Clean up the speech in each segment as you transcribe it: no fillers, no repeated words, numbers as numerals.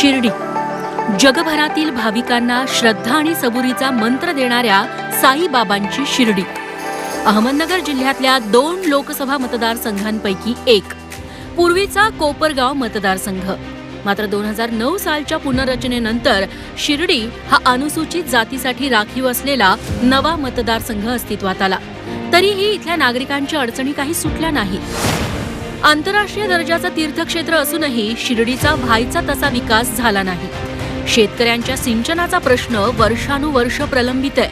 शिर्डी जगभरातील भाविकांना श्रद्धा आणि सबुरीचा मंत्र देणाऱ्या साईबाबांची शिर्डी. अहमदनगर जिल्ह्यातल्या 2 लोकसभा मतदारसंघांपैकी एक. पूर्वीचा कोपरगाव मतदारसंघ. मात्र 2009 सालच्या पुनर्रचनेनंतर शिर्डी हा अनुसूचित जातीसाठी राखीव असलेला नवा मतदारसंघ अस्तित्वात आला. तरीही इथल्या नागरिकांच्या अडचणी काही सुटल्या नाहीत. आंतरराष्ट्रीय दर्जाचं तीर्थक्षेत्र असूनही शिर्डीचा व्हायचा तसा विकास झाला नाही. शेतकऱ्यांच्या सिंचनाचा प्रश्न वर्षानुवर्ष प्रलंबित आहे.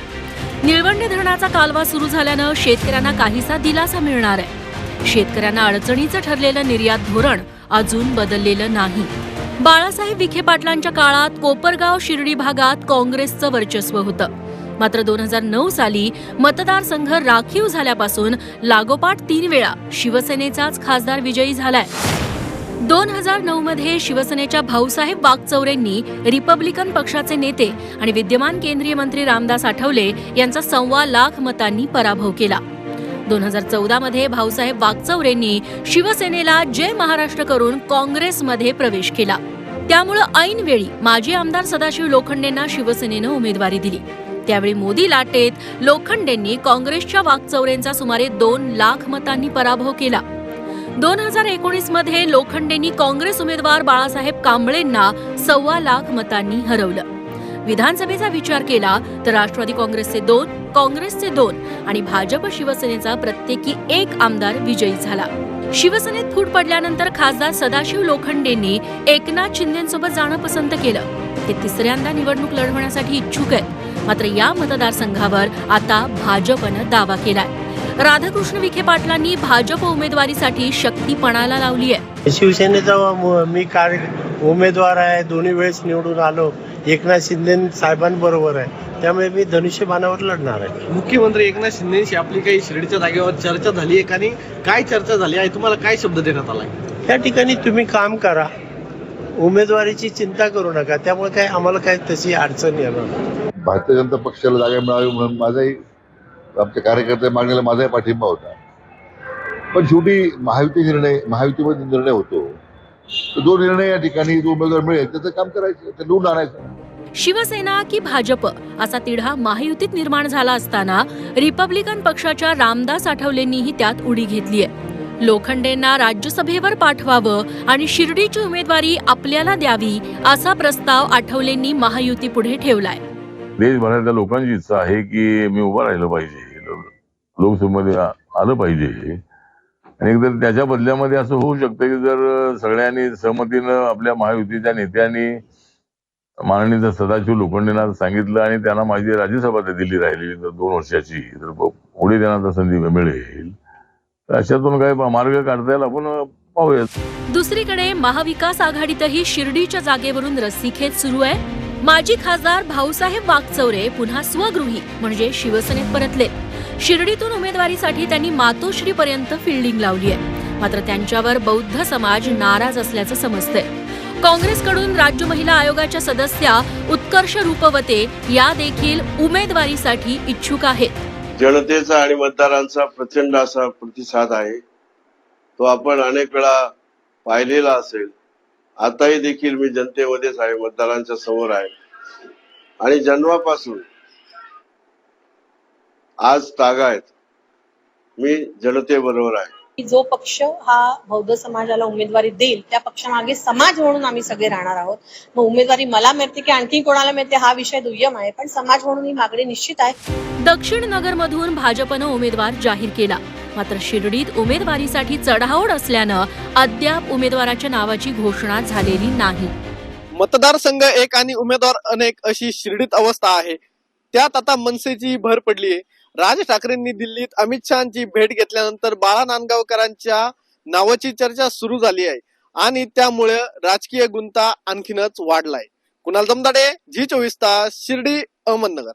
निळवंडे धरणाचा कालवा सुरू झाल्यानं शेतकऱ्यांना काहीसा दिलासा मिळणार आहे. शेतकऱ्यांना अडचणीचं ठरलेलं निर्यात धोरण अजून बदललेलं नाही. बाळासाहेब विखे पाटलांच्या काळात कोपरगाव शिर्डी भागात काँग्रेसचं वर्चस्व होतं. मात्र 2009 साली मतदारसंघ राखीव झाल्यापासून लागोपाठ 3 वेळा शिवसेनेचाच खासदार विजयी झालाय. 2009 मध्ये शिवसेनेच्या भाऊसाहेब वागचौरेंनी रिपब्लिकन पक्षाचे नेते आणि विद्यमान केंद्रीय मंत्री रामदास आठवले यांचा 1.25 लाख मतांनी पराभव केला. 2014 मध्ये भाऊसाहेब वागचौरेंनी शिवसेनेला जय महाराष्ट्र करून काँग्रेसमध्ये प्रवेश केला. त्यामुळे ऐनवेळी माजी आमदार सदाशिव लोखंडेंना शिवसेनेनं उमेदवारी दिली. त्यावेळी मोदी लाटेत लोखंडेंनी काँग्रेसच्या वागचौरेंचा सुमारे 2 लाख मतांनी पराभव केला. 2019 मध्ये लोखंडेंनी काँग्रेस उमेदवार बाळासाहेब कांबळेंना 1.25 लाख मतांनी हरवलं. विधानसभेचा विचार केला तर राष्ट्रवादी काँग्रेसचे 2, काँग्रेसचे 2 आणि भाजप शिवसेनेचा प्रत्येकी 1 आमदार विजयी झाला. शिवसेनेत फूट पडल्यानंतर खासदार सदाशिव लोखंडेंनी एकनाथ शिंदेंसोबत जाणं पसंत केलं. ते 3ऱ्यांदा निवडणूक लढवण्यासाठी इच्छुक आहेत. मात्र या मतदारसंघावर आता भाजपनं दावा केलाय. राधाकृष्ण विखे पाटलांनी भाजप उमेदवारीसाठी शक्ती पणाला लावली आहे. शिवसेनेचा मी उमेदवार आहे. दोन्ही वेळेस निवडून आलो. एकनाथ शिंदे साहेबांबरोबर आहे. त्यामुळे मी धनुष्यबाणावर लढणार आहे. मुख्यमंत्री एकनाथ शिंदेशी आपली काही शिर्डीच्या जागेवर चर्चा झाली आहे का? आणि काय चर्चा झाली आहे? तुम्हाला काय शब्द देण्यात आला? त्या ठिकाणी तुम्ही काम करा, उमेदवारीची चिंता करू नका. त्यामुळे काय आम्हाला काय तशी अडचण येणार. भारतीय जनता पक्षाला जागा मिळावी म्हणून माझाही, आमच्या कार्यकर्ते मागणीला माझाही पाठिंबा होता. पण शेवटी महायुतीमध्ये निर्णय होतो. जो निर्णय या ठिकाणी जो उमेदवार मिळेल त्याचं काम करायचं, ते निवडून आणायचं. शिवसेना की भाजप असा तिढा महायुतीत निर्माण झाला असताना रिपब्लिकन पक्षाच्या रामदास आठवलेंनीही त्यात उडी घेतलीय. लोखंडेंना राज्यसभेवर पाठवावं आणि शिर्डीची उमेदवारी आपल्याला द्यावी असा प्रस्ताव आठवलेंनी महायुती पुढे ठेवलाय. देशभरातल्या लोकांची इच्छा आहे की मी उभा राहिलं पाहिजे, लोकसभेमध्ये आलं पाहिजे. आणि एकदा त्याच्या बदल्यामध्ये असं होऊ शकतं की जर सगळ्यांनी सहमतीनं आपल्या महायुतीच्या नेत्यांनी माननीय सदाशिव लोखंडेंना सांगितलं आणि त्यांना माझी राज्यसभा दिली राहिली 2 वर्षाची, तर पुढे त्यांना संधी मिळेल. अशातून काय मार्ग काढता येईल, आपण पाहूयात. दुसरीकडे महाविकास आघाडीतही शिर्डीच्या जागेवरून रस्सीखेच सुरू आहे. माजी खासदार भाऊसाहेब वागचौरे पुन्हा स्वगृही म्हणजे शिवसेनेत परतले. शिर्डीतून उमेदवारीसाठी त्यांनी मातोश्रीपर्यंत फिल्डिंग लावली आहे. मात्र त्यांच्यावर बौद्ध समाज नाराज असल्याचं समजतंय. काँग्रेसकडून राज्य महिला आयोगाच्या सदस्या उत्कर्ष रूपवते या देखील उमेदवारीसाठी इच्छुक आहेत. जनतेचा आणि मतदारांचा प्रचंड असा प्रतिसाद आहे. तो आपण अनेक वेळा पाहिलेला असेल. आताही देखील मी जनतेमध्येच आहे, मतदारांच्या समोर आहे. आणि जन्मापासून आज तागायत मी जनतेबरोबर आहे. जो पक्ष हा बौद्ध समाजाला उमेदवारी देईल त्या पक्षामागे समाज म्हणून आम्ही सगळे राहणार आहोत. मग उमेदवारी मला मिळते की आणखी कोणाला मिळते हा विषय दुय्यम आहे, पण समाज म्हणून ही मागणी निश्चित आहे. दक्षिण नगरमधून भाजपनं उमेदवार जाहीर केला. मात्र शिर्डीत उमेदवारीसाठी चढाओढ असल्यानं अद्याप उमेदवाराच्या नावाची घोषणा झालेली नाही. मतदारसंघ एक आणि उमेदवार अनेक अशी शिर्डीत अवस्था आहे. त्यात आता मनसेची भर पडली आहे. राज ठाकरेंनी दिल्लीत अमित शहाची भेट घेतल्यानंतर बाळा नांदगावकरांच्या नावाची चर्चा सुरू झाली आहे आणि त्यामुळे राजकीय गुंता आणखीनच वाढलाय. कुणाल जमदाडे, झी 24 तास, शिर्डी, अहमदनगर.